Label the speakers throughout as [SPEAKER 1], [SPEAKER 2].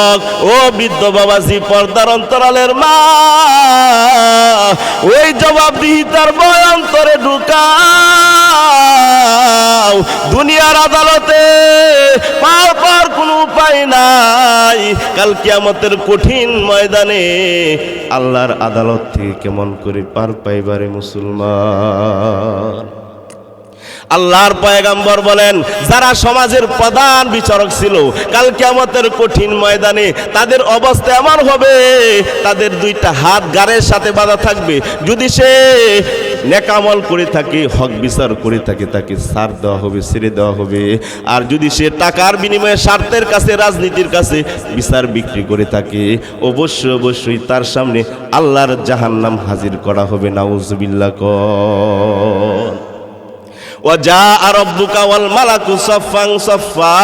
[SPEAKER 1] যুবক, ও বৃদ্ধ বাবাজি, পর্দার অন্তরালের মা, ওই জবাবদিহিতার ভয় অন্তরে ঢুকাও। দুনিয়ার আদালতে পার কোনো উপায় নাই, কাল কিয়ামতের কঠিন ময়দানে আল্লাহর আদালত থেকে কেমন করে পার পাইবারে মুসলমান। আল্লাহর পয়গম্বর বলেন, যারা সমাজের প্রধান বিচারক ছিল, কাল কিয়ামতের কঠিন ময়দানে তাদের অবস্থা এমন হবে, তাদের দুইটা হাত গাড়ের সাথে বাঁধা থাকবে। যদি সে নেকামল করে থাকে, হক বিচার করে থাকে, তাকে ছাড় দেওয়া হবে, ছেড়ে দেওয়া হবে। আর যদি সে টাকার বিনিময়ে স্বার্থের কাছে, রাজনীতির কাছে বিচার বিক্রি করে থাকে, অবশ্যই অবশ্যই তার সামনে আল্লাহর জাহান্নাম হাজির করা হবে। নাউজুবিল্লাহ। وجاء ربك والملك صفا صفا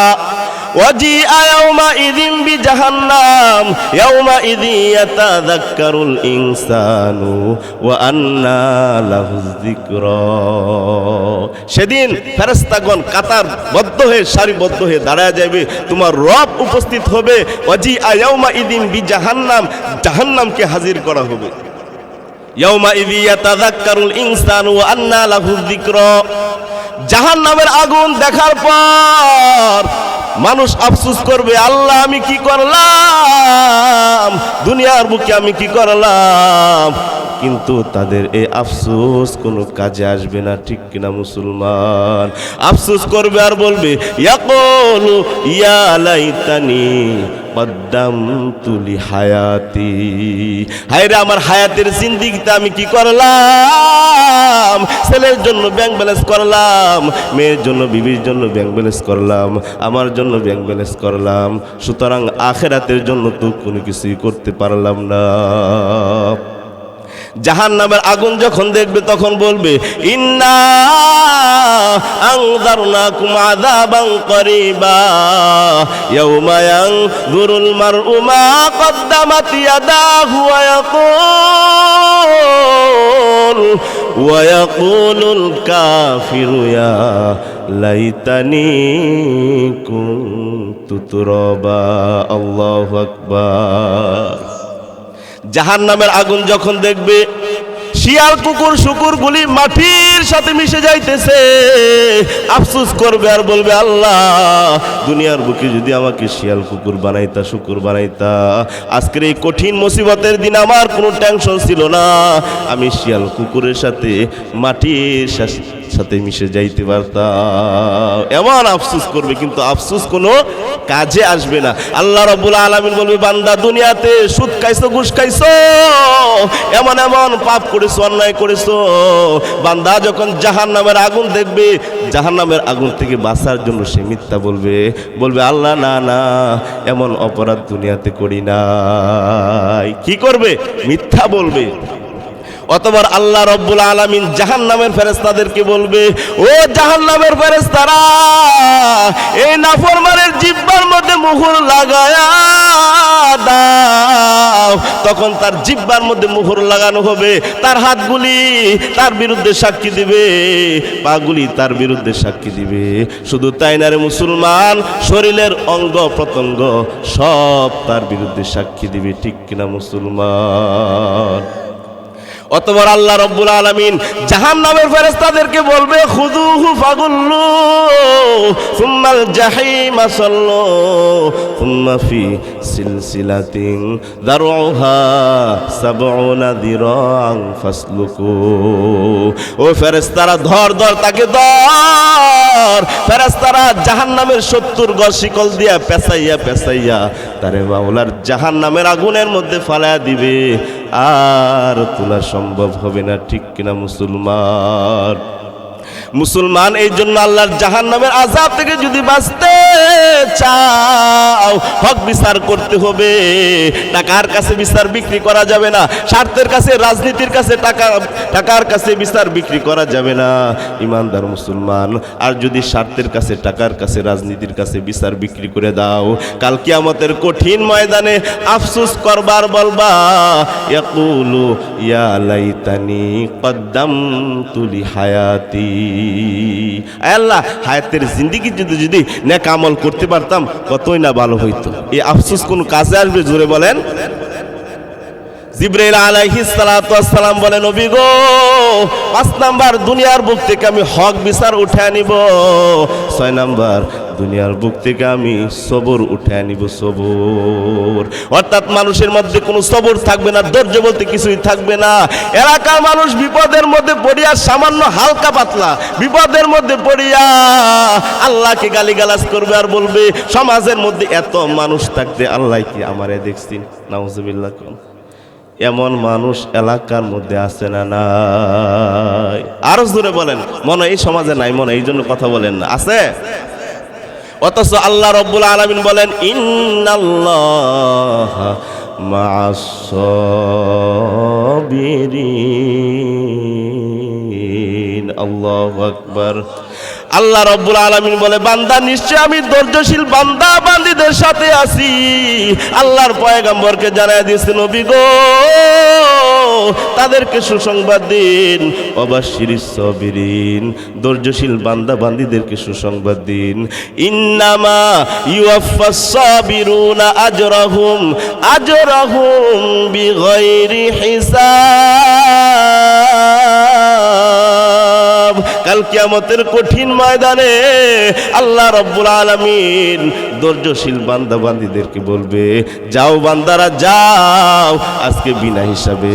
[SPEAKER 1] وجيء يومئذ بجهنم يومئذ يتذكر الإنسان وأنى له الذكرى। সেদিন ফেরেশতাগণ কাতারবদ্ধ হয়ে, সারিবদ্ধ হয়ে দাঁড়ায় যাবে, তোমার রব উপস্থিত হবে। وجيء يومئذ بجهنم, জাহান্নামকে হাজির করা হবে। يومئذ يتذكر الإنسان وأنى له الذكرى। জাহান্নামের আগুন দেখার পর মানুষ আফসোস করবে, আল্লাহ আমি কি করলাম, দুনিয়ার বুকে আমি কি করলাম। কিন্তু তাদের এই আফসোস কোনো কাজে আসবে না, ঠিক কিনা মুসলমান? আফসোস করবে আর বলবে, ইয়াকুলু ইয়া লাইতানি কদ্দামতু লিহায়াতি, হায় রে আমার হায়াতের জিন্দেগিতে আমি কি করলাম। ছেলের জন্য ব্যাংক ব্যালেন্স করলাম, মেয়ের জন্য, বিবির জন্য ব্যাংক ব্যালেন্স করলাম, আমার জন্য ব্যাংক ব্যালেন্স করলাম, সুতরাং আখিরাতের জন্য তো কোনো কিছুই করতে পারলাম না। জাহান্নামের আগুন যখন দেখবে তখন বলবে, ইন্না আনযারনাকুম আযাবান করিবা ইয়াওমা ইয়ানযুরুল মারউ মা কদ্দামাত ইয়াদাহু ওয়া ইয়াকুলুল কাফিরু ইয়া লাইতানি কুনতু তুরাবা। আল্লাহু আকবার। জাহান্নামের আগুন যখন দেখবে শিয়াল, কুকুর, শুকুরগুলি মাটির সাথে মিশে যাইতেছে, আফসোস করবে আর বলবে, আল্লাহ দুনিয়ার বুকে যদি আমাকে শিয়াল, কুকুর বানাইতা, শুকুর বানাইতা, আজকের এই কঠিন মুসিবতের দিন আমার কোনো টেনশন ছিল না, আমি শিয়াল, কুকুরের সাথে মাটির সাথে মিশে যাইতে পারতাম। এমন আফসোস করবে, কিন্তু আফসোস কোনো কাজে আসবে না। আল্লাহ রাব্বুল আলামিন বলবে, বান্দা দুনিয়াতে সুদ খাইছো, ঘুষ খাইছো, এমন এমন পাপ করেছো, অন্যায় করেছো। বান্দা যখন জাহান্নামের আগুন দেখবে, জাহান্নামের আগুন থেকে বাঁচার জন্য সে মিথ্যা বলবে, আল্লাহ না না, এমন অপরাধ দুনিয়াতে করি নাই। কি করবে? মিথ্যা বলবে। অতবার আল্লাহ রাব্বুল আলামিন জাহান্নামের ফেরেশতাদেরকে বলবে, ও জাহান্নামের ফেরেশতারা, এই নাফরমানের জিহ্বার মধ্যে মুহর লাগায়া দাও। তখন তার জিহ্বার মধ্যে মুহর লাগানো হবে, তার হাতগুলি তার বিরুদ্ধে সাক্ষী দিবে, পাগুলি তার বিরুদ্ধে সাক্ষী দিবে। শুধু তাই না রে মুসলমান, শরীরের অঙ্গ প্রত্যঙ্গ সব তার বিরুদ্ধে সাক্ষী দিবে, ঠিক কিনা মুসলমান? অতবার আল্লাহ রাব্বুল আলামিন জাহান্নামের ফেরেশতাদেরকে বলবে, খুযুহু ফাগুল্লু সুম্মাল জাহিমা সাল্লু সুম্মা ফি সিলসিলাতিন দারউহা সাবউনা দিরান ফাসলুকু। ও ফেরেশতারা, ধর তাকে ধর। ফেরেশতারা জাহান্নামের 70 গজ শিকল দিয়া পেঁচাইয়া তারে মাওলার জাহান্নামের আগুনের মধ্যে ফালায়া দিবে, আর তোলা সম্ভব হবে না, ঠিক কিনা মুসলমান? এই জন্য আল্লাহর জাহান্নামের আযাব থেকে যদি বাঁচতে চাও, হক বিচার করতে হবে। টাকার কাছে বিচার বিক্রি করা যাবে না, স্বার্থের কাছে, রাজনীতির কাছে, টাকার কাছে বিচার বিক্রি করা যাবে না, ইমানদার মুসলমান। আর যদি স্বার্থের কাছে, টাকার কাছে, রাজনীতির কাছে বিচার বিক্রি করে দাও, কাল কিয়ামতের কঠিন ময়দানে আফসোস করবার বলবা, ইয়াকুলু ইয়া লাইতানি কদ্দামতু লিহায়াতি। আল্লাহ হায়াতের জিন্দেগি যদি নেক আমল করতে পারতাম কতই না ভালো হইতো। এই আফসোস কোন কাজে আসবে? জোরে বলেন। জিবরাইল আলাইহিস সালাতু ওয়াস সালাম বলেন, নবী গো 5 নাম্বার দুনিয়ার বুক থেকে আমি হক বিচার উঠায় নিব, 6 নাম্বার দুনিয়ার বুক থেকে আমি সবর উঠায় নিব, সবর। অর্থাৎ মানুষের মধ্যে কোনো সবর থাকবে না, ধৈর্য বলতে কিছুই থাকবে না। এলাকার মানুষ বিপদের মধ্যে পড়িয়া সামান্য হালকা পাতলা বিপদের মধ্যে পড়িয়া আল্লাহকে গালিগালাজ করবে আর বলবে সমাজের মধ্যে এত মানুষ থাকতে আল্লাহ কি আমারে দেখছেন? নাউজুবিল্লাহ। এমন মানুষ এলাকার মধ্যে আছে না নাই? আরো জোরে বলেন। মনে এই সমাজে নাই, মনে এই জন্য কথা বলেন না, আছে? অথচ আল্লাহ রাব্বুল আলামিন বলেন ইন্নাল্লাহা মা'আস সাবিরিন। আল্লাহু আকবার। আল্লাহ রাব্বুল আলামিন বলে, বান্দা নিশ্চয় আমি ধৈর্যশীল বান্দা বান্দীদের সাথে আছি। আল্লাহর পয়গম্বরকে জানায় দিয়েছে, নবী গো তাদেরকে সুসংবাদ দিন, অবাশশিরিস সাবিরিন, ধৈর্যশীল বান্দা বান্দীদেরকে সুসংবাদ দিন। ইন্নামা ইউয়াফফাস সাবিরুনা আজরাহুম বিগাইরি হিসাব। কাল কিয়ামতের কঠিন ময়দানে আল্লাহ রাব্বুল আলামিন ধৈর্যশীল বান্দা বান্দীদেরকে বলবে, যাও বান্দারা যাও, আজকে বিনা হিসাবে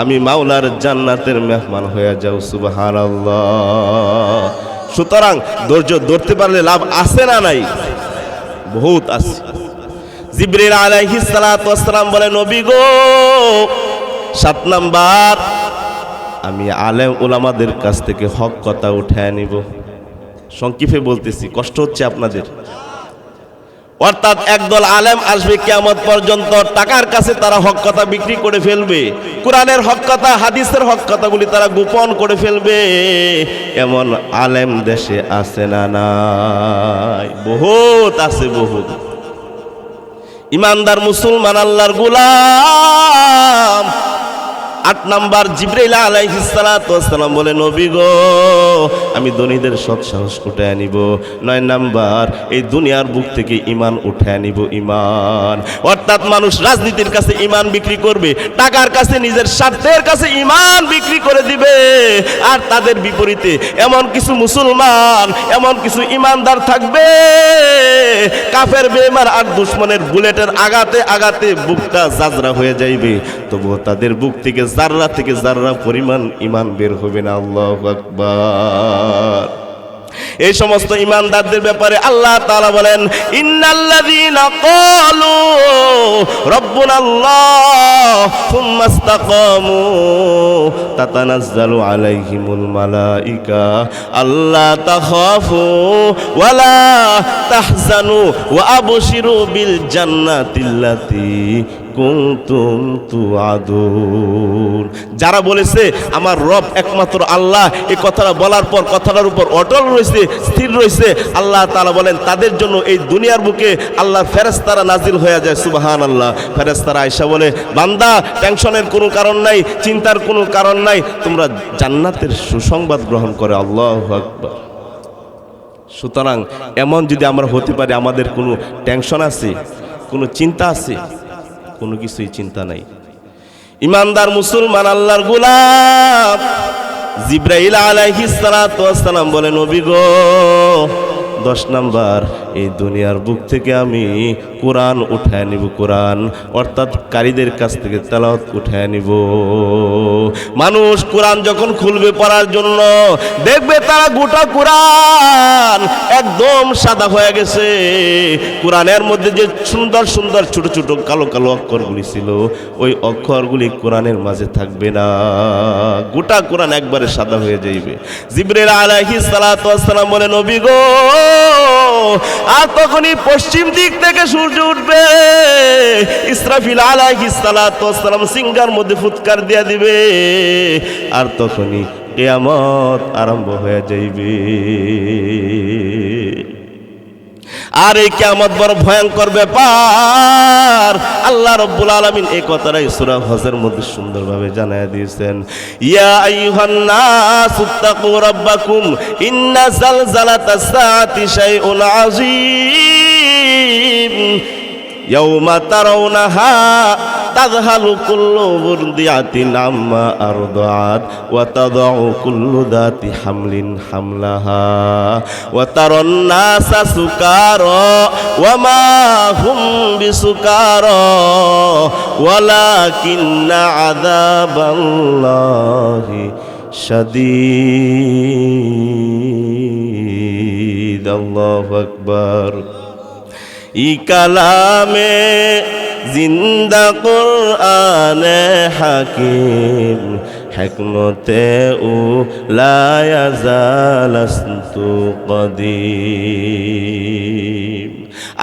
[SPEAKER 1] আমি মাওলার জান্নাতের মেহমান হয়ে যাও। সুবহানাল্লাহ। সুতরাং ধৈর্য ধরতে পারলে লাভ আছে না নাই? বহুত আছে। জিবরাইল আলাইহিস সালাতু ওয়াস সালাম বলে, নবী গো 7 নাম্বার আমি আলেম ওলামাদের কাছ থেকে হক কথা উঠায় নিব। সংক্ষেপে বলতেছি, কষ্ট হচ্ছে আপনাদের। অর্থাৎ একদল আলেম আসবে কিয়ামত পর্যন্ত, টাকার কাছে তারা হক কথা বিক্রি করে ফেলবে, কোরআনের হক কথা হাদিসের হক কথাগুলি তারা গোপন করে ফেলবে। এমন আলেম দেশে আছে না নাই? বহুত আছে, বহুত। ইমানদার মুসলমান আল্লাহর গোলাম। 8 নাম্বার জিবরাইল আলাইহিস সালাতু ওয়াস সালাম বলে, নবী গো আমি ধনীদের সৎ সাহস উঠায় নিব। 9 নাম্বার এই দুনিয়ার বুক থেকে ঈমান উঠায় নিব, ঈমান। অর্থাৎ মানুষ রাজনীতির কাছে ঈমান বিক্রি করবে, টাকার কাছে নিজের স্বার্থের কাছে ঈমান বিক্রি করে দিবে। আর তাদের বিপরীতে এমন কিছু মুসলমান, এমন কিছু ঈমানদার থাকবে, কাফের বেঈমান আর দুশমনের বুলেটের আঘাতে আঘাতে বুকটা জাজরা হয়ে যাইবে, তবুও তাদের বুক থেকে জাররা থেকে জাররা পরিমাণ ঈমান বের হবে না। আল্লাহু আকবার। এই সমস্ত ঈমানদারদের ব্যাপারে আল্লাহ তাআলা বলেন, ইন্নাল্লাযীনা ক্বালু রাব্বুনাল্লাহ সুম্মা ইসতাকামু তাতানাজ্জালু আলাইহিমুল মালাইকা আল্লা তাখাফু ওয়ালা তাহজানু ওয়া আবশিরু বিল জান্নাতিল্লাতী কুনতুম তুআদুন। যারা বলেছে আমার রব একমাত্র আল্লাহ, এই কথাটা বলার পর কথাটার উপর অটল রয়েছে, স্থির রয়েছে, আল্লাহ তাআলা বলেন তাদের জন্য এই দুনিয়ার বুকে আল্লাহর ফেরেশতারা নাজিল হয়ে যায়। সুবহানাল্লাহ। ফেরেশতারা আয়েশা বলে, বান্দা টেনশনের কোনো কারণ নাই, চিন্তার কোনো কারণ নাই, তোমরা জান্নাতের সুসংবাদ গ্রহণ করে। আল্লাহু আকবার। সুতরাং এমন যদি আমরা হতে পারি, আমাদের কোনো টেনশন আছে, কোনো চিন্তা আছে? কোনো কিছুই চিন্তা নাই। ইমানদার মুসলমান আল্লাহর গোলাম জিবরাইল আলাইহিস সালাতু ওয়াস সালাম বলে, নবী গো 10 নাম্বার এই দুনিয়ার বুক থেকে আমি কোরআন উঠায় নিব, কোরআন। অর্থাৎ কারীদের কাছ থেকে তেলাওয়াত উঠায় নিব। মানুষ কোরআন যখন খুলবে পড়ার জন্য, দেখবে তারা গোটা কোরআন একদম সাদা হয়ে গেছে। কোরআনের মধ্যে যে সুন্দর সুন্দর ছোট ছোট কালো কালো অক্ষরগুলি ছিল, ওই অক্ষরগুলি কোরআনের মাঝে থাকবে না, গোটা কোরআন একবারে সাদা হয়ে যাইবে। জিবরাইল আলাইহিস সালাতু ওয়াস সালাম বলে, নবী গো আর তখনই পশ্চিম দিক থেকে সূর্য উঠবে, ইসরাফিল আলাইহিস সালাতু ওয়াস সালাম সিংহার মধ্যে ফুৎকার দিয়া দিবে, আর তখনই কিয়ামত আরম্ভ হয়ে যাইবে। আর এই কিয়ামত বড় ভয়ঙ্কর ব্যাপার। আল্লাহ রাব্বুল আলামিন এই কথাটাই সূরা হজের মধ্যে সুন্দরভাবে জানায় দিয়েছেন, ইয়া আইয়ুহান নাস ইত্তাকু রাব্বাকুম ইন্না জালজালাতাস সাআতি শাইউন আযীম ইয়াউমা তারাউনাহা তাযহালু কুল্লু মুরদিআতিন আম্মা আরদাআত ওয়া তাদাউ কুল্লু যাতি হামলিন হামলাহা ওয়া তারান নাসা সুকারা ওয়া মা হুম বিসুকারা ওয়ালাকিন্না আযাবাল্লাহি শাদীদ। আল্লাহু আকবার। ই কালামে জিন্দা কুরআনে হাকিম হিকমতে উ লা ইয়াজালাস্তু কদিম।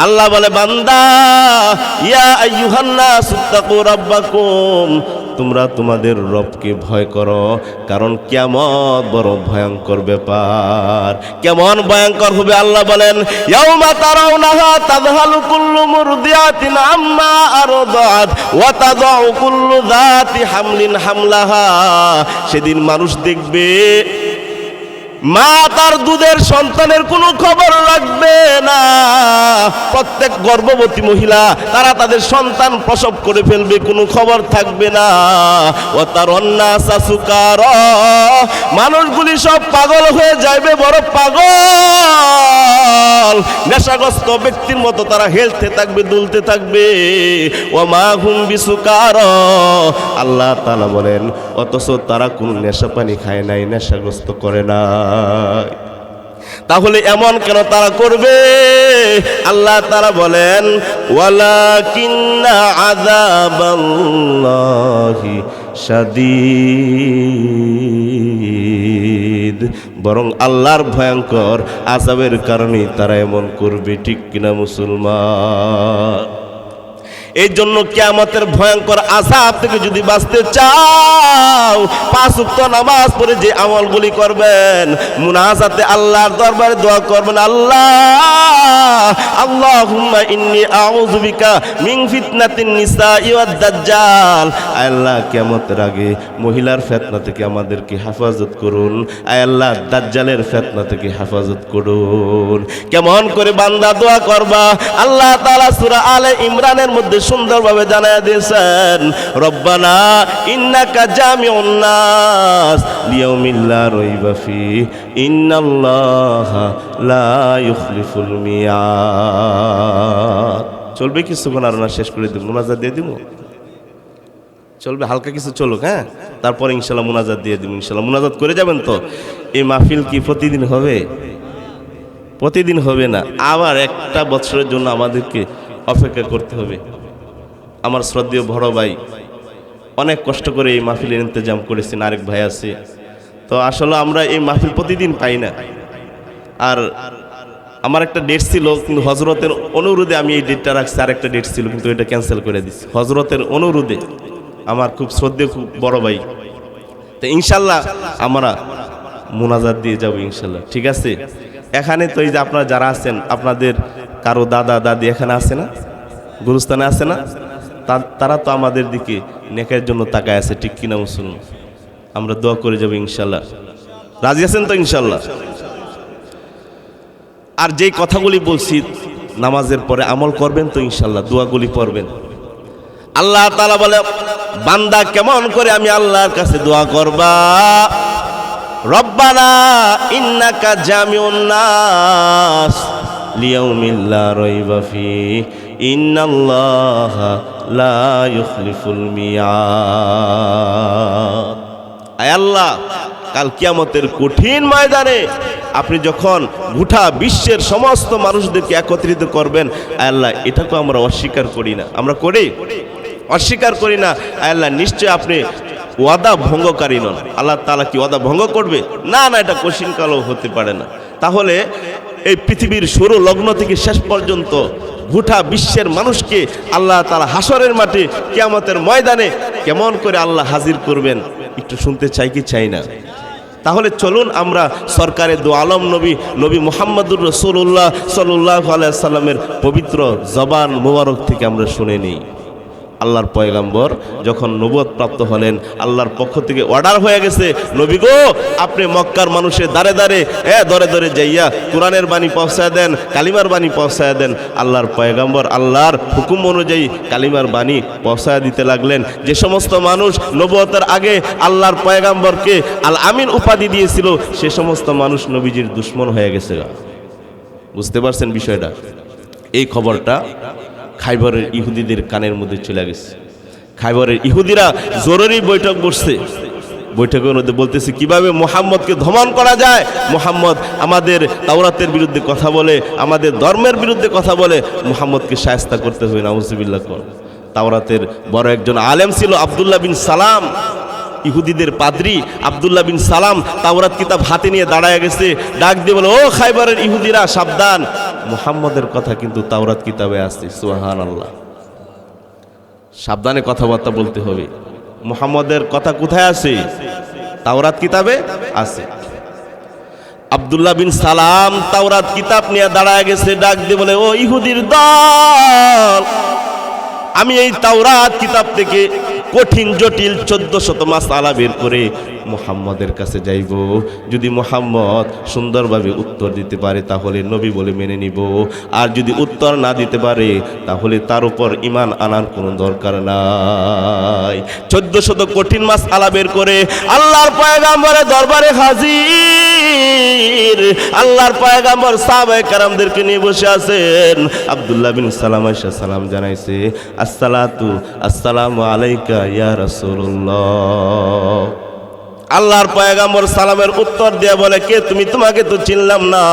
[SPEAKER 1] আল্লাহ বলে, বান্দা, ইয়া আইয়ুহান নাস ইত্তাকু রাব্বাকুম, তোমরা তোমাদের রবকে ভয় করো, কারণ কিয়ামত বড় ভয়ঙ্কর ব্যাপার। কেমন ভয়ঙ্কর হবে আল্লাহ বলেন, ইয়াউমা তারাউনাহা তাযহালু কুল্লু মুরদিআতিন আম্মা আরদাআত ওয়া তাদাউ কুল্লু যাতি হামলিন হামলাহা। সেদিন মানুষ দেখবে মা তার দুধের সন্তানের কোনো খবর রাখবে না। প্রত্যেক গর্ভবতী মহিলা তারা তাদের সন্তান প্রসব করে ফেলবে, কোনো খবর থাকবে না। ও তার অন্যাসা সুকারা, মানুষগুলি সব পাগল হয়ে যাবে, বড় পাগল, নেশাগ্রস্ত ব্যক্তির মতো তারা হেলতে থাকবে, দুলতে থাকবে। ও মা হুম বিসুকারা, আল্লাহ তাআলা বলেন অথচ তারা কোন নেশা পানি খায় নাই, নেশাগ্রস্ত করে না। তাহলে এমন কেন তারা করবে? আল্লাহ তাআলা বলেন, ওয়ালাকিন্না আযাবাল্লাহি শাদীদ, বরং আল্লাহর ভয়ঙ্কর আযাবের কারণে তারা এমন করবে। ঠিক কিনা মুসলমান? এই জন্য কিয়ামতের ভয়ঙ্কর আযাব থেকে যদি বাঁচতে চাও, 5 ওয়াক্ত নামাজ পড়ে যে আমলগুলি করবেন, মুনাজাতে আল্লাহর দরবারে দোয়া করবেন, আল্লাহুম্মা ইন্নী আউযু বিকা মিন ফিতনাতিন নিসাই ওয়াদ দাজ্জাল। আল্লাহ, কিয়ামতের আগে মহিলার ফিতনা থেকে আমাদেরকে হেফাজত করুন। আল্লাহ, দাজ্জালের ফিতনা থেকে হেফাজত করুন। কেমন করে বান্দা দোয়া করবা? আল্লাহ তাআলা সূরা আলে ইমরানের মধ্যে সুন্দরভাবে জানায় দিয়েছেন, রব্বানা ইন্নাকা জামিউন নাস লিয়াউমিল লা রাইবা ফিহি ইন্নাল্লাহা লা ইউখলিফুল মিয়াদ। চলবে কিছুক্ষণ, আর না শেষ করে দিব, মুনাজাত দিয়ে দিব। চলবে হালকা কিছু চলুক, হ্যাঁ, তারপরে ইনশাল্লাহ মুনাজাত দিয়ে দিব। ইনশাল্লাহ মুনাজাত করে যাবেন তো? এই মাহফিল কি প্রতিদিন হবে? প্রতিদিন হবে না, আবার একটা বছরের জন্য আমাদেরকে অপেক্ষা করতে হবে। আমার শ্রদ্ধেয় বড় ভাই অনেক কষ্ট করে এই মাহফিলের ইন্তজাম করেছেন, আরেক ভাই আছে। তো আসলে আমরা এই মাহফিল প্রতিদিন পাই না। আর আমার একটা ডেট ছিল, কিন্তু হজরতের অনুরোধে আমি এই ডেটটা রাখছি। আরেকটা ডেট ছিল, কিন্তু এটা ক্যান্সেল করে দিচ্ছি হজরতের অনুরোধে। আমার খুব শ্রদ্ধেয়, খুব বড় ভাই। তো ইনশাল্লাহ আমরা মুনাজাত দিয়ে যাব ইনশাল্লাহ, ঠিক আছে? এখানে তো এই যে আপনারা যারা আছেন, আপনাদের কারো দাদা দাদি এখানে আছে না, গুরুস্থানে আছে না? তারা তো আমাদের দিকে নেকের জন্য তাকায় আছে, ঠিক কিনা মুসলমান? আমরা দোয়া করে যাব ইনশাল্লাহ। রাজি আছেন তো ইনশাল্লাহ? আর যেই কথাগুলি বলছি নামাজের পরে আমল করবেন তো ইনশাল্লাহ, দোয়াগুলি পড়বেন। আল্লাহ তাআলা বলে, বান্দা কেমন করে আমি আল্লাহর কাছে দোয়া করবা? রব্বানা ইন্নাকা জামিউন নাস লিয়াউমিল লা রাইবা ফিহি ইন্নাল্লাহা লা ইউখলিফুল মিয়াদ। আয় আল্লাহ, কাল কিয়ামতের কঠিন ময়দানে আপনি যখন গোটা বিশ্বের সমস্ত মানুষদেরকে একত্রিত করবেন, আয় আল্লাহ, এটাকে আমরা অস্বীকার করি না। আমরা করি? অস্বীকার করি না। আয় আল্লাহ, নিশ্চয় আপনি ওয়াদা ভঙ্গকারী নন। আল্লাহ তাআলা কি ওয়াদা ভঙ্গ করবে? না না, এটা কোশ্চিনকালও হতে পারে না। তাহলে এই পৃথিবীর শুরু লগ্ন থেকে শেষ পর্যন্ত গোটা বিশ্বের মানুষকে আল্লাহ তাআলা হাসরের মাঠে কিয়ামতের ময়দানে কেমন করে আল্লাহ হাজির করবেন, একটু শুনতে চাই কি চাই না? তাহলে চলুন আমরা সরকারে দু আলম নবী মুহাম্মদুর রাসূলুল্লাহ সাল্লাল্লাহু আলাইহি সাল্লামের পবিত্র জবান মুবারক থেকে আমরা শুনে নিই। আল্লাহর পয়গম্বর যখন নবুয়ত প্রাপ্ত হলেন, আল্লাহর পক্ষ থেকে অর্ডার হয়ে গেছে, নবী গো আপনি মক্কার মানুষের দ্বারে দ্বারে যাইয়া কোরআনের বাণী পৌঁছায় দেন, কালিমার বাণী পৌঁছায় দেন। আল্লাহর পয়গম্বর আল্লাহর হুকুম অনুযায়ী কালিমার বাণী পৌঁছায় দিতে লাগলেন। যে সমস্ত মানুষ নবুয়তের আগে আল্লাহর পয়গম্বরকে আল আমিন উপাধি দিয়েছিল, সে সমস্ত মানুষ নবীজির দুশমন হয়ে গেছে। বুঝতে পারছেন বিষয়টা? এই খবরটা খাইবরের ইহুদিদের কানের মধ্যে চলে গেছে। খাইবরের ইহুদিরা জরুরি বৈঠক বসছে। বৈঠকের মধ্যে বলতেছে কিভাবে মুহাম্মদকে দমন করা যায়। মুহাম্মদ আমাদের তাওরাতের বিরুদ্ধে কথা বলে, আমাদের ধর্মের বিরুদ্ধে কথা বলে, মুহাম্মদকে শায়েস্তা করতে হবে। নাউজুবিল্লাহ। তাওরাতের বড় একজন আলেম ছিল আব্দুল্লাহ বিন সালাম, ইহুদিদের পাদ্রী আব্দুল্লাহ বিন সালাম তাওরাত কিতাব হাতে নিয়ে দাঁড়ায় গেছে, ডাক দিয়ে বলে, ও খাইবরের ইহুদিরা সাবধান, মুহাম্মদের কথা কিন্তু তাওরাত কিতাবে আছে। সুবহানাল্লাহ। সাবধানে কথাবার্তা বলতে হবে। মুহাম্মদের কথা কোথায় আছে? তাওরাত কিতাবে আছে। আব্দুল্লাহ বিন সালাম তাওরাত কিতাব নিয়ে দাঁড়ায় গেছে, ডাক দিয়ে বলে, ও ইহুদির দল, আমি এই তাওরাত কিতাব থেকে কঠিন জটিল 1400 মাসআলা বের করে মুহাম্মদের কাছে যাইব। যদি মুহাম্মদ সুন্দরভাবে উত্তর দিতে পারে তাহলে নবী বলে মেনে নিব, আর যদি উত্তর না দিতে পারে তাহলে তার উপর ঈমান আনার কোনো দরকার নাই। 1400 কঠিন মাসআলা বের করে আল্লাহর পয়গম্বরের দরবারে হাজির। আল্লাহর পয়গম্বর সাহাবায়ে কেরামদেরকে নিয়ে বসে আছেন। আব্দুল্লাহ বিন সালাম আয়েশা সালাম জানাইছে, আসসালামু আলাইকা ইয়া রাসূলুল্লাহ। আল্লাহর পয়গম্বর সালামের উত্তর দিয়ে বলে, কে তুমি? তোমাকে তো চিনলাম না।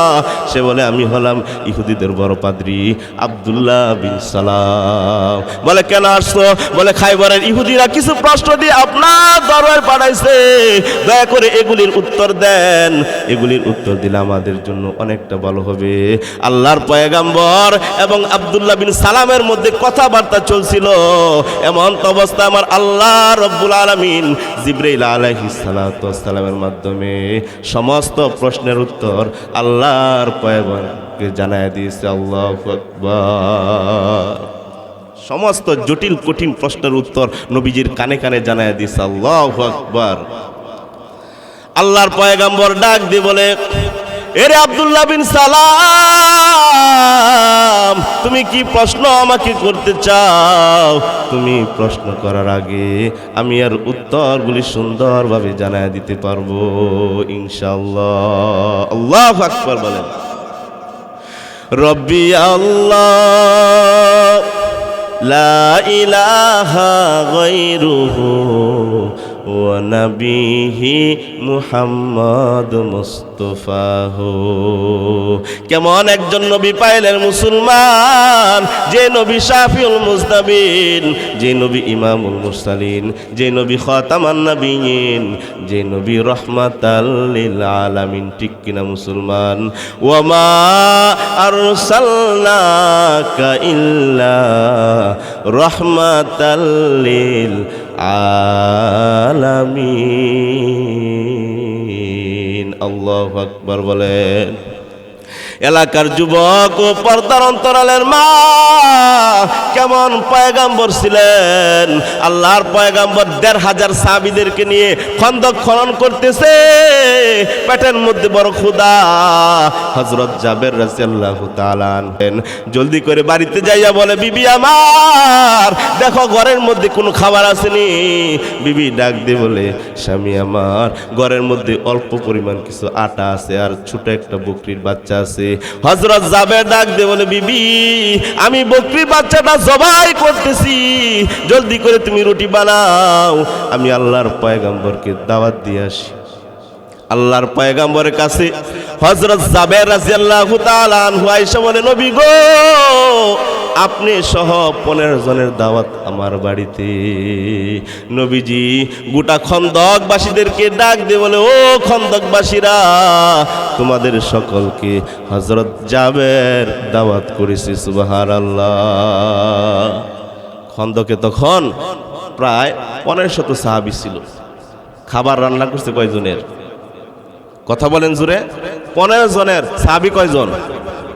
[SPEAKER 1] সে বলে, আমি হলাম ইহুদিদের বড় পাদ্রী আব্দুল্লাহ বিন সালাম। বলে, কেন আসছো? বলে, খাইবরের ইহুদিরা কিছু প্রশ্ন দিয়ে আপনার দরবারে পাঠাইছে, দয়া করে এগুলির উত্তর দেন। এগুলির উত্তর দিলে আমাদের জন্য অনেকটা ভালো হবে। আল্লাহর পয়গম্বর এবং আব্দুল্লাহ বিন সালামের মধ্যে কথাবার্তা চলছিল। এমন অবস্থা আমার আল্লাহ রব্বুল আলামিন জিবরাইল আলাইহিস সালামের মাধ্যমে সমস্ত প্রশ্নের উত্তর আল্লাহর পয়গম্বরকে জানায় দিয়েছে। আল্লাহু আকবার। সমস্ত জটিল কঠিন প্রশ্নের উত্তর নবীজির কানে কানে জানায় দিয়েছে। আল্লাহু আকবার। আল্লাহর পয়গম্বর ডাক দিয়ে বলে, এরে আব্দুল্লাহ বিন সালাম, তুমি কি প্রশ্ন আমাকে করতে চাও? তুমি প্রশ্ন করার আগে আমি আর উত্তরগুলি সুন্দরভাবে জানায় দিতে পারবো ইনশাআল্লাহ। আল্লাহু আকবার বলেন। রব্বি আল্লাহ লা ইলাহা গায়রুহু ওয়া নবিহি মুহাম্মদ মুস্তাফাহু। কেমন একজন নবী পাইলেন মুসলমান, যে নবী শাফিউল মুজতাবিন, যে নবী ইমামুল মুরসালিন, যে নবী খাতামান নবিয়িন, যে নবী রাহমাতাল লিল আলামিন। ঠিক কিনা মুসলমান? ওয়া মা আরসালনাকা ইল্লা রাহমাতাল লিল আলামিন। আল্লাহু আকবার বলেন। এলাকার যুবক ও পর্দার অন্তরালের মা, কেমন পয়গম্বর ছিলেন। আল্লাহর পয়গম্বর ১৫০০ সাহাবীদেরকে নিয়ে খন্দক খনন করতেছে, পেটের মধ্যে বড় ক্ষুধা। হযরত জাবের রাদিয়াল্লাহু তাআলা জলদি করে বাড়িতে যাইয়া বলে, বিবি আমার দেখো ঘরের মধ্যে কোনো খাবার আসেনি। বিবি ডাক দিয়ে বলে, স্বামী আমার ঘরের মধ্যে অল্প পরিমাণ কিছু আটা আছে আর ছোট একটা বকরির বাচ্চা আছে। হযরত জাবের ডাক দিয়ে বলে, বিবি আমি বকরির বাচ্চাটা জবাই করতেছি, জলদি করে তুমি রুটি বানাও, আমি আল্লাহর পয়গম্বরকে দাওয়াত দিয়ে আসি। আল্লাহর পয়গম্বরের কাছে হযরত জাবের রাদিয়াল্লাহু তাআলা আনহু আয়েশা বলে, নবী গো আপনি সহ 15 জনের দাওয়াত আমার বাড়িতে। নবীজি গোটা খন্দকবাসীদেরকে ডাক দিয়ে বলে, ও খন্দকবাসীরা, তোমাদের সকলকে হযরত জাবের দাওয়াত করেছে। সুবহানাল্লাহ। খন্দকে তখন প্রায় 1500 সাহাবী ছিল। খাবার রান্না করছে কয়জনের? কথা বলেন জোরে। 15 জনের সাহাবী কয়জন?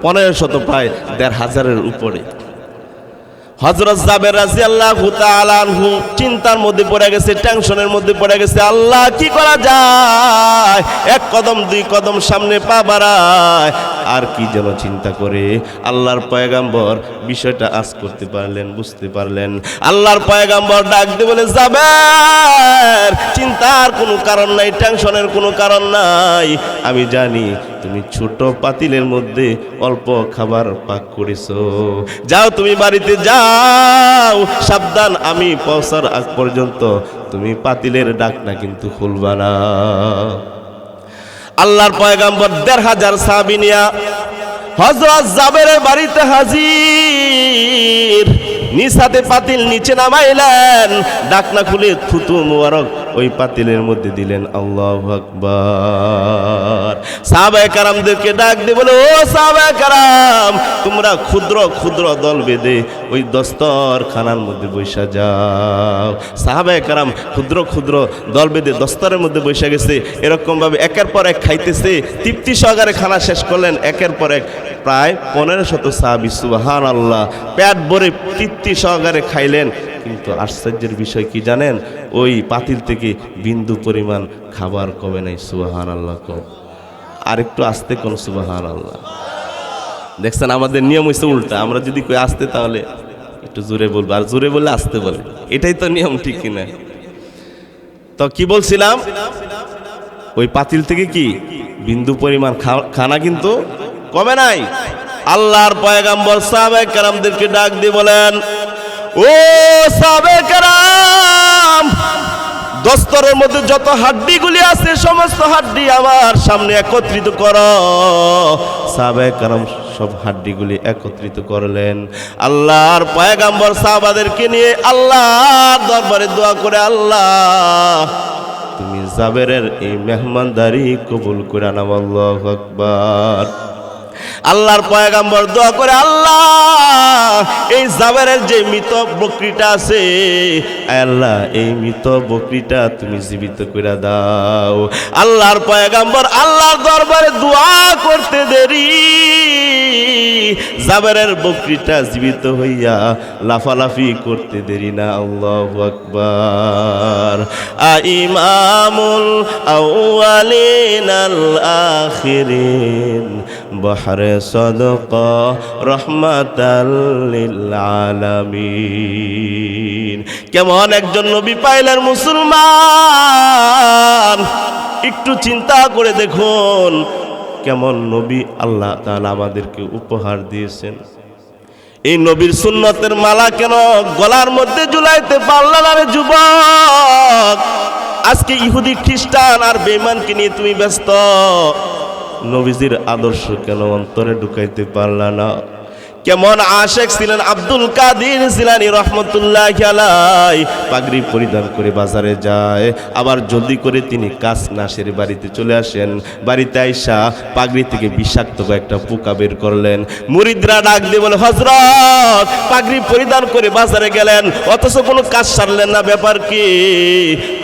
[SPEAKER 1] 1500, প্রায় 1500-এর উপরে। হযরত জাবের রাদিয়াল্লাহু তাআলা আনহু চিন্তার মধ্যে পড়ে গেছে, টেনশনের মধ্যে পড়ে গেছে। আল্লাহ, কি করা যায়? এক কদম দুই কদম সামনে পা বাড়ায়, আর কি যেন চিন্তা করে। আল্লাহর পয়গম্বর বিষয়টা আজ করতে পারলেন, বুঝতে পারলেন। আল্লাহর পয়গম্বর ডাক দিয়ে বলে, জাবের, চিন্তার কোনো কারণ নাই, টেনশনের কোনো কারণ নাই। আমি জানি তুমি ছোট পাতিলের মধ্যে অল্প খাবার পাক করেছো। যাও, তুমি বাড়িতে যাও, সাবধান, আমি পৌঁছার আগ পর্যন্ত তুমি পাতিলের ঢাকনা কিন্তু খুলবা না। আল্লাহর পয়গম্বর 1500 সাহাবী নিয়া হযরত জাবেরের বাড়িতে হাজির। নিজ হাতে পাতিল নিচে নামাইলেন, ঢাকনা খুলে থুতু মুবারক ওই পাতিলের মধ্যে দিলেন। আল্লাহু আকবার। সাহাবায়ে কেরামদেরকে ডাক দিয়ে বলে, ও সাহাবায়ে কেরাম, তোমরা ক্ষুদ্র ক্ষুদ্র দল বেঁধে ওই দস্তরখানার মধ্যে বসে যাও। সাহাবায়ে কেরাম ক্ষুদ্র ক্ষুদ্র দল বেঁধে দস্তরের মধ্যে বসে গেছে। এরকম ভাবে একের পর এক খাইতেছে, তৃপ্তি সহকারে খানা শেষ করলেন। একের পর এক প্রায় 1500 সাহাবী, সুবহানাল্লাহ, পেট ভরে তৃপ্তি সহকারে খাইলেন। কিন্তু আশ্চর্যের বিষয় কি জানেন? ওই পাতিল থেকে বিন্দু পরিমাণ খাবার কমে নাই। সুবহানাল্লাহ। কম আর একটু আস্তে কোন সুবহানাল্লাহ। দেখছেন, আমাদের নিয়ম হইছে উল্টা। আমরা যদি কই আস্তে, তাহলে একটু জোরে বলবো, আর জোরে বললে আস্তে বলে। এটাই তো নিয়ম, ঠিক কিনা? তো কি বলছিলাম, ওই পাতিল থেকে কি বিন্দু পরিমাণ খানা কিন্তু কমে নাই। আল্লাহর পয়গম্বর সাহাবায়ে কেরামদেরকে ডাক দিয়ে বলেন, ও সাহাবায়ে কেরাম, দস্তরের মধ্যে যত হাড্ডিগুলি আছে সমস্ত হাড্ডি আমার সামনে একত্রিত করো। সাহাবায়ে কেরাম সব হাড্ডিগুলি একত্রিত করলেন। আল্লাহর পয়গম্বর সাহাবাদেরকে নিয়ে আল্লাহর দরবারে দোয়া করে, আল্লাহ, তুমি জাবেরের এই মেহমানদারি কবুল করে নাও। আল্লাহু আকবার। আল্লাহর পয়গম্বর দোয়া করে, আল্লাহ, এই জাবেরের যে মৃত বকরিটা আছে, আল্লাহ, এই মৃত বকরিটা তুমি জীবিত করে দাও। আল্লাহর পয়গম্বর আল্লাহর দরবারে দোয়া করতে দেরি, জাবেরের বকরিটা জীবিত হইয়া লাফালাফি করতে দেরি না। আল্লাহু আকবার। ইমামুল আউয়ালিন আল আখিরিন বাহরে সাদকা রহমাতাল লিল আলামিন। কেমন একজন নবী পাইলেন মুসলমান, একটু চিন্তা করে দেখুন কেমন নবী আল্লাহ তাআলা আমাদেরকে উপহার দিয়েছেন। এই নবীর সুন্নতের মালা কেন গলার মধ্যে ঝুলাইতে পারল না রে যুবক? আজকে ইহুদি খ্রিস্টান আর বেঈমানকে নিয়ে তুমি ব্যস্ত, নবীজির আদর্শ কেন অন্তরে ঢুকাইতে পারলা না? কেমন আশেক ছিলেন আব্দুল কাদের জিলানী রহমতুল্লাহি আলাইহি, পাগড়ি পরিধান করে বাজারে যায়, আবার জলদি করে তিনি কাজ না সেরে বাড়িতে চলে আসেন। বাড়িতে আইসা পাগড়ি থেকে বিষাক্ত একটা পোকা বের করলেন। মুরিদরা ডাক দিয়ে বলে, হযরত, পাগড়ি পরিধান করে বাজারে গেলেন অথচ কোনো কাজ সারলেন না, ব্যাপার কি?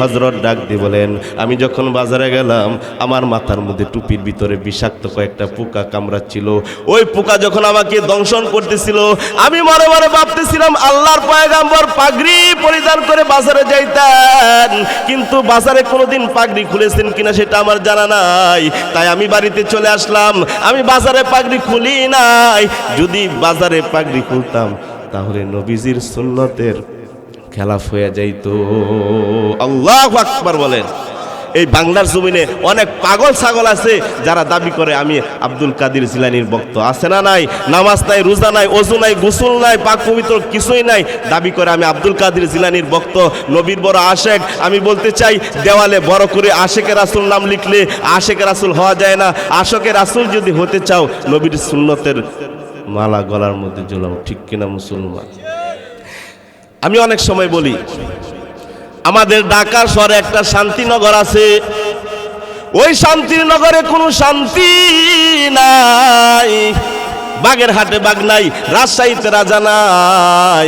[SPEAKER 1] হযরত ডাক দিয়ে বলেন, আমি যখন বাজারে গেলাম আমার মাথার মধ্যে টুপির ভিতরে বিষাক্ত কয়েকটা পোকা কামড়াচ্ছিল। ওই পোকা যখন আমাকে দংশন করতেছিল, আমি মনে মনে ভাবতেছিলাম আল্লাহর পয়গম্বর পাগড়ি পরিধান করে বাজারে যাইতেন, কিন্তু বাজারে কোনোদিন পাগড়ি খুলেছেন কিনা সেটা আমার জানা নাই। তাই আমি বাড়িতে চলে আসলাম, আমি বাজারে পাগড়ি খুলি নাই। যদি বাজারে পাগড়ি খুলতাম তাহলে নবীজির সুন্নতের খেলাফ হয়ে যাইতো। আল্লাহু আকবার বলেন। এই বাংলার জমিনে অনেক পাগল ছাগল আছে যারা দাবি করে আমি আব্দুল কাদের জিলানীর ভক্ত। আছে না নাই? নামাজ নাই, রোজা নাই, ওযু নাই, গোসল নাই, পাক পবিত্র কিছুই নাই, দাবি করে আমি আব্দুল কাদের জিলানীর ভক্ত, নবীর বড় আশেক। আমি বলতে চাই, দেওয়ালে বড় করে আশেকে রাসূল নাম লিখলে আশেকে রাসূল হওয়া যায় না। আশেকে রাসূল যদি হতে চাও নবীর সুন্নতের মালা গলার মধ্যে ঝোলাও, ঠিক কিনা মুসলমান? আমি অনেক সময় বলি, আমাদের ঢাকা শহরে একটা শান্তিনগর আছে, ওই শান্তিনগরে কোনো শান্তি নাই। বাগেরহাটে বাঘ নাই, রাজশাহীতে রাজা নাই,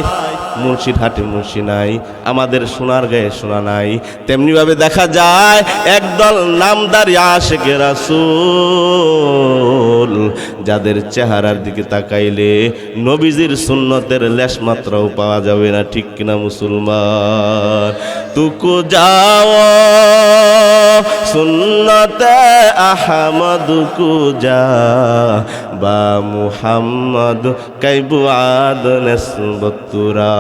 [SPEAKER 1] মুর্শিদহাটে মুর্শি নাই, আমাদের সোনারগাঁয়ে সোনা নাই। তেমনিভাবে দেখা যায় একদল নামদারি আশিকে রাসূল, যাদের চেহারার দিকে তাকাইলে নবীজির সুন্নতের লেশ মাত্রাও পাওয়া যাবে না, ঠিক কিনা মুসলমান? তুকু যাও সুন্নতে আহমদ কুজা বা মুহাম্মদ কাইবু আদ নেসবতুরা।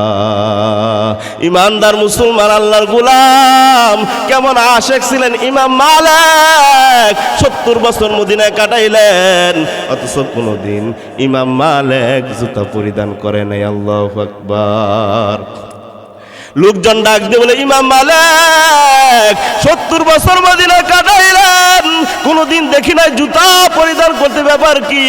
[SPEAKER 1] ইমানদার মুসলমান আল্লাহর গোলাম কেমন আশেক ছিলেন ইমাম মালিক, 70 বছর মদিনায় কাটাইলেন, অথচ কোনদিন ইমাম মালিক জুতা পরিধান করে নাই। আল্লাহু আকবার। লোকজন ডাক দিয়ে বলে, ইমাম মালিক 70 বছর মদিনায় কাটাইলেন, কোনদিন দেখি নাই জুতা পরিধান করতে, ব্যাপার কি?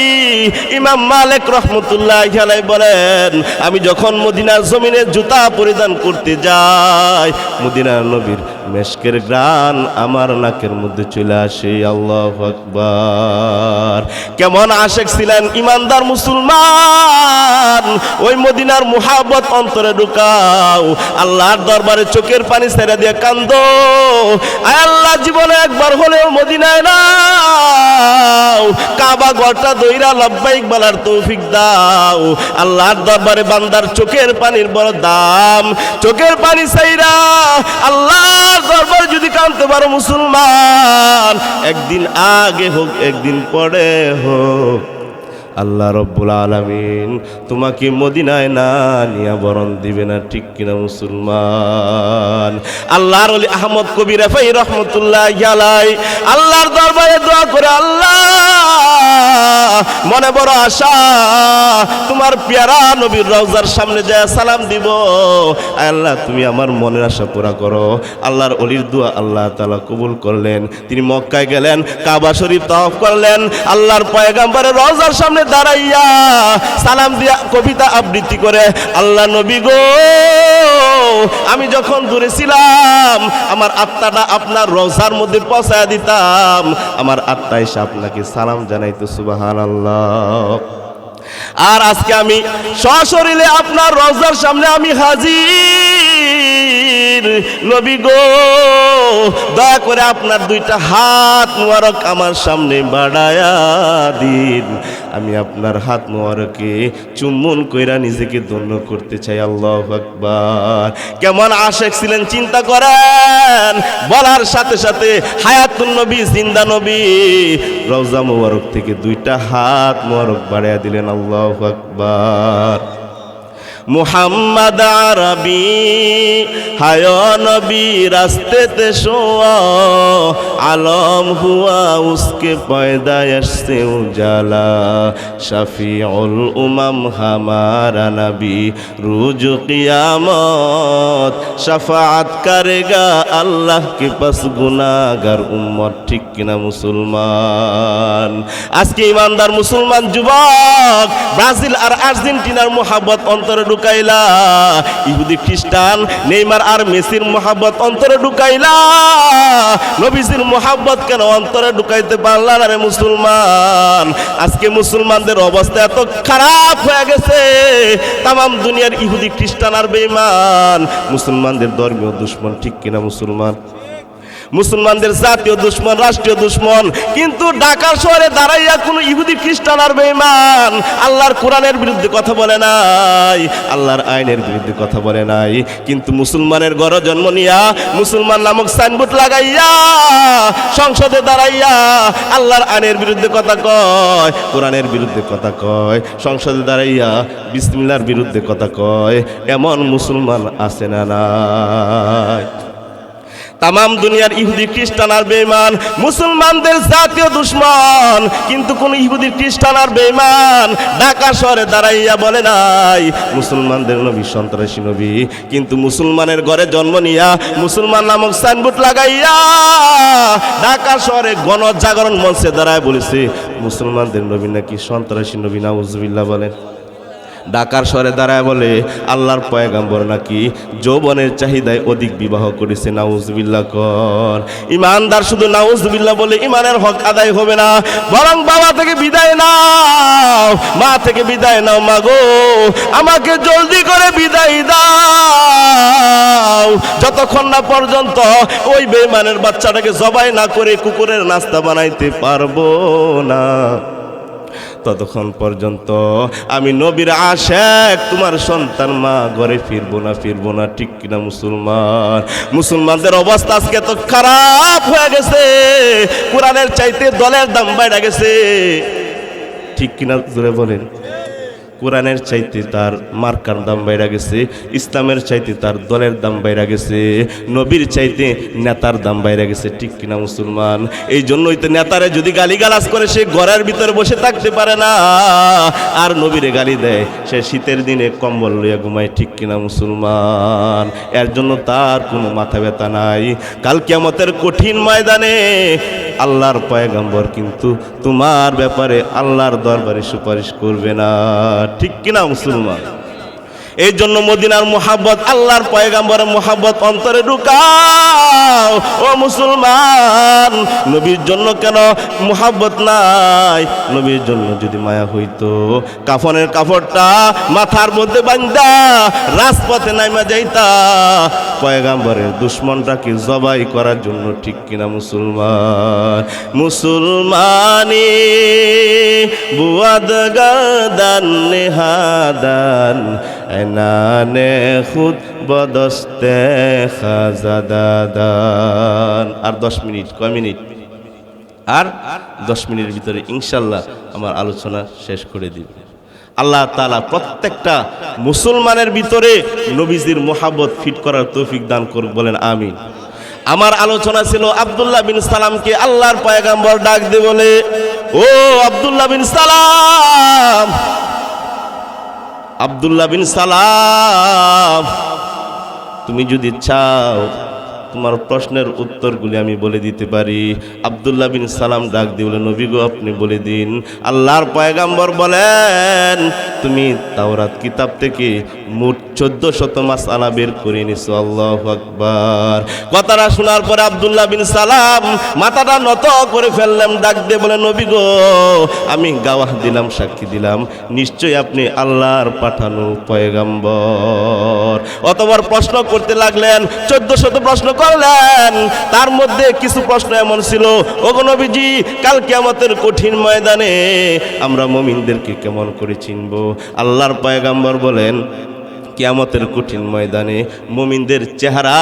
[SPEAKER 1] ইমাম মালিক রহমতুল্লাহি আলাইহি বলেন, আমি যখন মদিনার জমিনে জুতা পরিধান করতে যাই, মদিনার নবীর মেশকের গ্রান আমার নাকের মধ্যে চলে আসে। আল্লাহু আকবার। কেমন আশেক ছিলেন ইমানদার মুসলমান, ওই মদিনার মুহাব্বত অন্তরে ঢুকাও, আল্লাহর দরবারে চোখের পানি ছেড়ে দিয়ে কান্দো, আয় আল্লাহ জীবনে একবার হলেও মদিনায় নাও, কাবা ঘরটা দইরা লব্বাইক বলার তৌফিক দাও। আল্লাহর দরবারে বান্দার চোখের পানির বড় দাম, চোখের পানি চাইরা আল্লাহর দরবারে যদি কাঁদতে পারো মুসলমান, একদিন আগে হোক একদিন পরে হোক, আল্লাহ রব্বুল আলামিন তোমাকে মদিনায় না নিয়া বরণ দিবে না, ঠিক কিনা মুসলমান? আল্লাহর ওলি আহমদ কবি রেফাই রহমতুল্লাহি আলাইহি আল্লাহর দরবারে দোয়া করে, আল্লাহ মনে বড় আশা, তোমার পেয়ারা নবীর রওজার সামনে যায় সালাম দিব, আল্লাহ তুমি আমার মনের আশা পুরা করো। আল্লাহর ওলির দোয়া আল্লাহ তাআলা কবুল করলেন। তিনি মক্কায় গেলেন, কাবা শরীফ তাওয়াফ করলেন, আল্লাহর পয়গম্বরের রওজার সামনে দাঁড়াইয়া সালাম দিয়া কবিতা আবৃত্তি করে, আল্লাহ নবী গো, আমি যখন দূরে ছিলাম আমার আত্মাটা আপনার রওজার মধ্যে পৌঁছায় দিতাম, আমার আত্মা এসে আপনাকে সালাম জানাইতো। সুবহানাল্লাহ। আর আজকে আমি সশরীরে আপনার রওজার সামনে আমি হাজির, নবী গো দয়া করে আপনার দুইটা হাত মোবারক আমার সামনে বাড়ায়া দিন, আমি আপনার হাত মোবারকে চুম্বন কইরা নিজেকে ধন্য করতে চাই। আল্লাহু আকবার। কেমন আশেক ছিলেন চিন্তা করেন, বলার সাথে সাথে হায়াতুন নবী, জিন্দা নবী রওজা মোবারক থেকে দুইটা হাত মোবারক বাড়ায়া দিলেন। আল্লাহু আকবার। মুহাম্মদ আরবি হায় নবী রাস্তে তে শোয়া, আলম হুয়া উসকে পয়দায়শ সে উজালা, শফিউল উমাম হামারা নবী রোজ কিয়ামত, শফাআত করেগা আল্লাহ কে পাস গুনাহগার উম্মত, ঠিক কিনা মুসলমান? আজকে ইমানদার মুসলমান যুবক ব্রাজিল আর আর্জেন্টিনার মুহাব্বত অন্তরে ঢুকাইলা, ইহুদি খ্রিস্টান নেইমার আর মেসির মুহাব্বত অন্তরে ঢুকাইলা, নবীজির মুহাব্বত কেন অন্তরে ঢুকাইতে পারলা না রে মুসলমান? আজকে মুসলমানদের অবস্থা এত খারাপ হয়ে গেছে, তামাম দুনিয়ার ইহুদি খ্রিস্টান আর বেঈমান মুসলমানদের ধর্মীয় দুশমন, ঠিক কিনা মুসলমান? মুসলমানদের জাতীয় দুশ্মন, রাষ্ট্রীয় দুশ্মন, কিন্তু ঢাকার শহরে দাঁড়াইয়া কোনো ইহুদি খ্রিস্টান আর বেঈমান আল্লাহর কোরআনের বিরুদ্ধে কথা বলে নাই, আল্লাহর আইনের বিরুদ্ধে কথা বলে নাই, কিন্তু মুসলমানের ঘরে জন্ম নিয়া মুসলমান নামক সাইনবোর্ড লাগাইয়া সংসদে দাঁড়াইয়া আল্লাহর আইনের বিরুদ্ধে কথা কয়, কোরআনের বিরুদ্ধে কথা কয়, সংসদে দাঁড়াইয়া বিসমিল্লাহর বিরুদ্ধে কথা কয়, এমন মুসলমান আছে না নাই? তামাম দুনিয়ার ইহুদি খ্রিস্টান আর বেঈমান মুসলমানদের জাতীয় দুশমন, কিন্তু কোন ইহুদি খ্রিস্টান আর বেঈমান ঢাকা শহরে দাঁড়াইয়া বলে নাই মুসলমানদের নবী সন্ত্রাসী নবী, কিন্তু মুসলমানের ঘরে জন্ম নিয়া মুসলমান নামক সাইনবোর্ড লাগাইয়া ঢাকা শহরে গণজাগরণ মঞ্চে দাঁড়ায় বলেছে মুসলমানদের নবী নাকি সন্ত্রাসী নবী। নাউজুবিল্লাহ বলেন। ঢাকার শহরে দাঁড়ায় বলে আল্লাহর পয়গাম্বর নাকি যৌবনের চাহিদায় অধিক বিবাহ করেছে। নাউজুবিল্লাহ কর। ইমানদার শুধু নাউজুবিল্লাহ বলে ইমানের হক আদায় হবে না, বরং বাবা থেকে বিদায় নাও, মা থেকে বিদায় নাও। মা গো, আমাকে জলদি করে বিদায় দাও, যতক্ষণ না পর্যন্ত ওই বেঈমানের বাচ্চাটাকে জবাই না করে কুকুরের নাস্তা বানাইতে পারবো না, ততক্ষণ পর্যন্ত আমি নবীর আশেক তোমার সন্তান মা ঘরে ফিরবো না। ঠিক কিনা মুসলমান? মুসলমানদের অবস্থা আজকে এত খারাপ হয়ে গেছে, কোরআনের চাইতে দলের দাম বাইরে গেছে। ঠিক কিনা জোরে বলেন? কোরআনের চাইতে তার মার্কার দাম বাইরা গেছে, ইসলামের চাইতে তার দলের দাম বাইরা গেছে, নবীর চাইতে নেতার দাম বাইরা গেছে। ঠিক কিনা মুসলমান? এই জন্যই তো নেতারে যদি গালিগালাজ করে সে ঘরের ভিতরে বসে থাকতে পারে না, আর নবীরে গালি দেয় সে শীতের দিনে কম্বল লইয়া ঘুমায়। ঠিক কিনা মুসলমান? এর জন্য তার কোনো মাথা ব্যথা নাই। কাল কিয়ামতের কঠিন ময়দানে আল্লাহর পয়গম্বর কিন্তু তোমার ব্যাপারে আল্লাহর দরবারে সুপারিশ করবে না। ঠিক কিনা মুসলমান? এই জন্য মদিনার মুহাব্বত, আল্লাহর পয়গম্বরের মুহাব্বত অন্তরে ঢুকাও। ও মুসলমান, নবীর জন্য কেন মুহাব্বত নাই? নবীর জন্য যদি মায়া হইতো কাফনের কাপড়টা মাথার মধ্যে বাঁধা রাজপথে নাইমা যাইতা পয়গম্বরের দুশ্মনটাকে জবাই করার জন্য। ঠিক কিনা মুসলমান? মুসলমানি বুয়াদ গাদান নেহাদান এনানে খুদ বদস্তে খাজাদাদান। আর 10 মিনিট, কয় মিনিট? আর 10 মিনিটের ভিতরে ইনশাল্লাহ আমার আলোচনা শেষ করে দিব। আল্লাহ তাআলা প্রত্যেকটা মুসলমানের ভিতরে নবীজির মুহাব্বত ফিট করার তৌফিক দান করুক, বলেন আমিন। আমার আলোচনা ছিল আব্দুল্লাহ বিন সালামকে আল্লাহর পয়গম্বর ডাক দিয়ে বলে, ও আব্দুল্লাহ বিন সালাম, আব্দুল্লাহ বিন সালাম, তুমি যদি চাও তোমার প্রশ্নের উত্তরগুলি আমি বলে দিতে পারি। আব্দুল্লাহ বিন সালাম ডাক দিয়ে বলে, নবী গো আপনি বলে দিন। আল্লাহর পয়গম্বর বলেন, তুমি তাওরাত কিতাব থেকে মোট 1400 মাসআলা বের করে নিছো। আল্লাহু আকবার। কথাটা শোনার পরে আব্দুল্লাহ বিন সালাম মাথাটা নত করে ফেললাম, ডাক দিয়ে বলে, নবী গো আমি গাওয়াহ দিলাম, সাক্ষী দিলাম, নিশ্চয়ই আপনি আল্লাহর পাঠানো পয়গম্বর। অতবার প্রশ্ন করতে লাগলেন, 1400 প্রশ্ন করলেন। তার মধ্যে কিছু প্রশ্ন এমন ছিল, ওগো নবীজি কাল কিয়ামতের কঠিন ময়দানে আমরা মুমিনদেরকে কেমন করে চিনব? আল্লাহর পয়গম্বর বলেন, কিয়ামতের কঠিন ময়দানে মুমিনদের চেহারা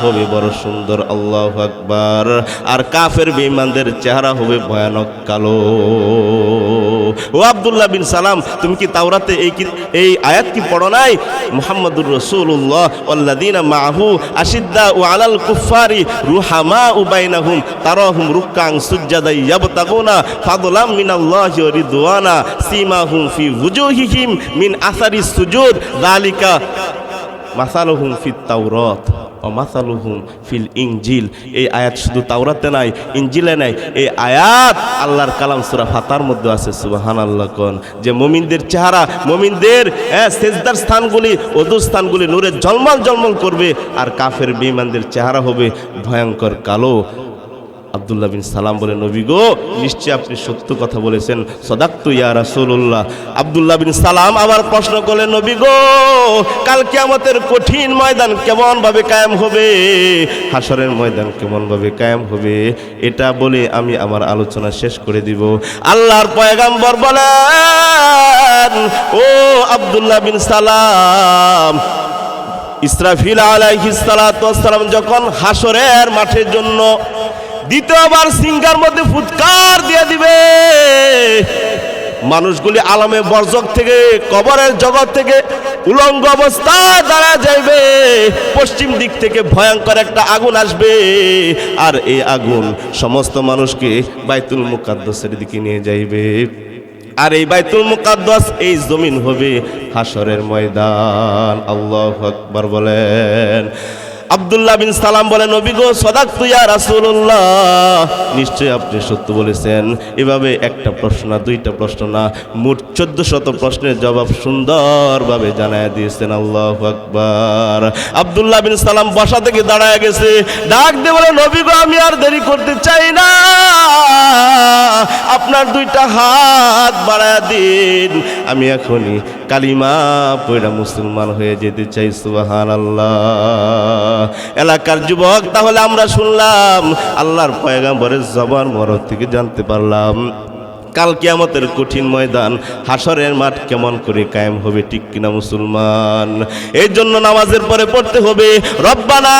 [SPEAKER 1] হবে বড় সুন্দর। আল্লাহু আকবার। আর কাফের বেঈমানদের চেহারা হবে ভয়ানক কালো। ও আব্দুল্লাহ বিন সালাম, তুমি কি তাওরাতে এই আয়াত কি পড়ো নাই? মুহাম্মাদুর রাসূলুল্লাহ ওয়াল্লাযীনা মাআহু আশিদ্দাউ আলাল কুফফারি রুহামাউ বাইনাহুম তারাহুম রুকআন সুজদান ইয়াবতাগুনা ফাদলাম মিনাল্লাহি ওয়া রিদওয়ানা সীমাহুম ফি ওয়ুজুহিহিম মিন আসারিস সুজুদ যালিকা মাসালুহুম ফিত তাওরাত ও মাসালুহুম ফিল ইনজিল। এই আয়াত শুধু তাওরাতে নাই, ইনজিলে নাই, এই আয়াত আল্লাহর কালাম সূরা ফাতার মধ্যে আছে। সুবহানাল্লাহ কোন যে মুমিনদের চেহারা, মুমিনদের সিজদার স্থানগুলি, ওযুর স্থানগুলি নূরে ঝলমল ঝলমল করবে, আর কাফের বেঈমানদের চেহারা হবে ভয়ঙ্কর কালো। আব্দুল্লাহ বিন সালাম বলে, নবী গো নিশ্চয় আপনি সত্য কথা বলেছেন, সাদাকতু ইয়া রাসূলুল্লাহ। আব্দুল্লাহ বিন সালাম আবার প্রশ্ন করলেন, নবী গো কাল কিয়ামতের কঠিন ময়দান কেমন ভাবে কায়েম হবে? হাসরের ময়দান কেমন ভাবে কায়েম হবে? এটা বলে আমি আমার আলোচনা শেষ করে দিব। আল্লাহর পয়গম্বর বলেন, ও আব্দুল্লাহ বিন সালাম, ইসরাফিল আলাইহিস সালাতু ওয়াস সালাম যখন হাসরের মাঠের জন্য দ্বিতীয়বার সিংহার মধ্যে ফুৎকার দিয়ে দিবে, মানুষগুলি আলমে বরজখ থেকে, কবরের জগৎ থেকে উলঙ্গ অবস্থায় দাঁড়া যাইবে। পশ্চিম দিক থেকে ভয়ঙ্কর একটা আগুন আসবে, আর এই আগুন সমস্ত মানুষকে বাইতুল মুকাদ্দাসের দিকে নিয়ে যাইবে। আর এই বাইতুল মুকাদ্দাস, এই জমিন হবে হাসরের ময়দান। আল্লাহু আকবার বলেন। আব্দুল্লাহ বিন সালাম বলে, নবী গো, সাদাকতু ইয়া রাসূলুল্লাহ, নিশ্চয়ই আপনি সত্য বলেছেন। এভাবে একটা প্রশ্ন না, দুইটা প্রশ্ন না, মোট 1400 প্রশ্নের জবাব সুন্দরভাবে জানায় দিয়েছেন। আল্লাহু আকবার। আব্দুল্লাহ বিন সালাম বসা থেকে দাঁড়ায় গেছে, ডাক দিয়ে বলে, নবী গো, আমি আর দেরি করতে চাই না, আপনার দুইটা হাত বাড়ায় দিন, আমি এখনই কালিমা পড়া মুসলমান হয়ে যেতে চাই। সুবহানাল্লাহ। এলাকার যুবক, তাহলে আমরা শুনলাম, আল্লাহর পয়গম্বরের জবান মোবারক থেকে জানতে পারলাম কাল কিয়ামতের কঠিন ময়দান, হাসরের মাঠ কেমন করে কায়েম হবে, ঠিক কিনা মুসলমান? এই জন্য নামাজের পরে পড়তে হবে, রব্বানা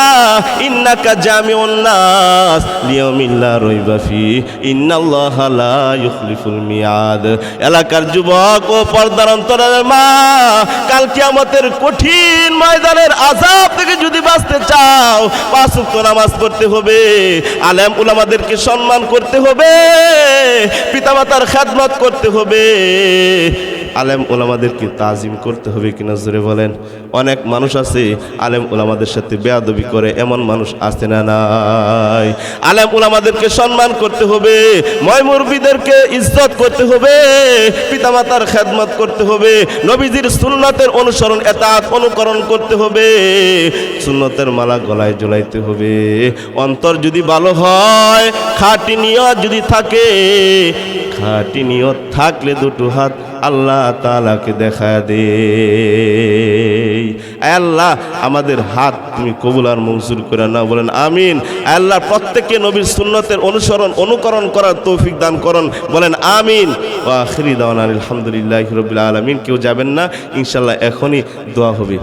[SPEAKER 1] ইন্নাকা জামিউন নাস লিয়াউমিন লা রাইবা ফি ইন্নাল্লাহা লা ইউখলিফুল মিয়াদ। এলাকার যুবক ও পর্দার অন্তরের মা, কাল কিয়ামতের কঠিন ময়দানের আযাব থেকে যদি বাঁচতে চাও, 5 ওয়াক্ত নামাজ পড়তে হবে, আলেম উলামাদেরকে সম্মান করতে হবে, পিতামাতা খেদমত করতে হবে, আলেম ওলামাদেরকে তাজিম করতে হবে। কিনা জোরে বলেন? অনেক মানুষ আছে আলেম ওলামাদের সাথে বেয়াদবি করে, এমন মানুষ আছে না নাই? আলেম ওলামাদেরকে সম্মান করতে হবে, ময় মুরব্বিদেরকে ইজ্জত করতে হবে, পিতামাতার খেদমত করতে হবে, নবীজির সুন্নতের অনুসরণ এতাত অনুকরণ করতে হবে, সুন্নতের মালা গলায় ঝুলাইতে হবে। অন্তর যদি ভালো হয়, খাঁটি নিয়ত যদি থাকে, খাঁটি নিয়ত থাকলে দুটো হাত আল্লাহ তাআলাকে দেখা দে। আল্লাহ আমাদের হাত তুমি কবুল আর মঞ্জুর করে নাও, বলেন আমিন। আল্লাহ প্রত্যেককে নবীর সুন্নতের অনুকরণ করার তৌফিক দান করুন, বলেন আমিন। ওয়া আখিরি দাওয়ানা আলহামদুলিল্লাহি রাব্বিল আলামিন। কেউ যাবেন না, ইনশাআল্লাহ এখনই দোয়া হবে।